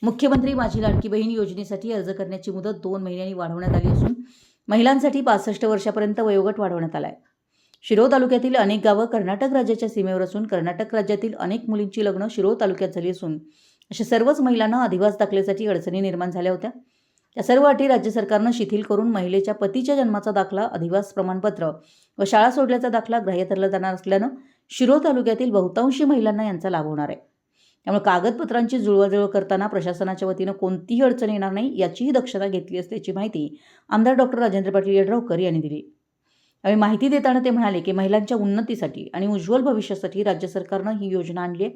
मुख्यमंत्री माझी लाडकी बहीण योजनेसाठी अर्ज करण्याची मुदत 2 महिन्यांनी वाढवण्यात आली असून महिलांसाठी 65 वर्षापर्यंत वयोगट वाढवण्यात आला आहे. शिरोळ तालुक्यातील अनेक गावं कर्नाटक राज्याच्या सीमेवर असून कर्नाटक राज्यातील अनेक मुलींची लग्न शिरोळ तालुक्यात झाली असून अशा सर्वच महिलांना अधिवास दाखल्यासाठी अडचणी निर्माण झाल्या होत्या. या सर्व अटी राज्य सरकारनं शिथिल करून महिलेच्या पतीच्या जन्माचा दाखला, अधिवास प्रमाणपत्र व शाळा सोडल्याचा दाखला ग्राह्य धरला जाणार असल्यानं शिरोळ तालुक्यातील बहुतांशी महिलांना यांचा लाभ होणार आहे. त्यामुळे कागदपत्रांची जुळवाजुळव करताना प्रशासनाच्या वतीनं कोणतीही अडचण येणार नाही याचीही दक्षता घेतली असल्याची माहिती आमदार डॉक्टर राजेंद्र पाटील यड्रावकर यांनी दिली. यावेळी माहिती देताना ते म्हणाले की महिलांच्या उन्नतीसाठी आणि उज्ज्वल भविष्यासाठी राज्य सरकारनं ही योजना आणली आहे.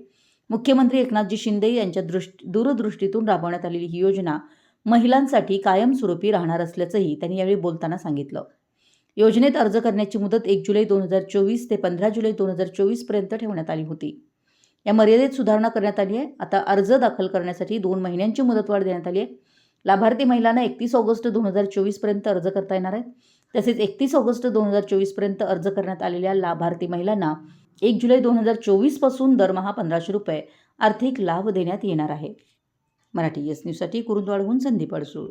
मुख्यमंत्री एकनाथजी शिंदे यांच्या दूरदृष्टीतून राबवण्यात आलेली ही योजना महिलांसाठी कायमस्वरूपी राहणार असल्याचंही त्यांनी यावेळी बोलताना सांगितलं. योजनेत अर्ज करण्याची मुदत 1 जुलै 2024 ते 15 जुलै 2024 पर्यंत ठेवण्यात आली होती. या मर्यादेत सुधारणा करण्यात आली आहे. आता अर्ज दाखल करण्यासाठी 2 महिन्यांची मुदतवाढ देण्यात आली आहे. लाभार्थी महिलांना 31 ऑगस्ट 2024 पर्यंत अर्ज करता येणार आहे. तसेच 31 ऑगस्ट 2024 पर्यंत अर्ज करण्यात आलेल्या लाभार्थी महिलांना 1 जुलै 2024 पासून दरमहा 1500 रुपये आर्थिक लाभ देण्यात येणार आहे. मराठी एस न्यूजसाठी कुरुंदवाडहून संदीप अडसूळ.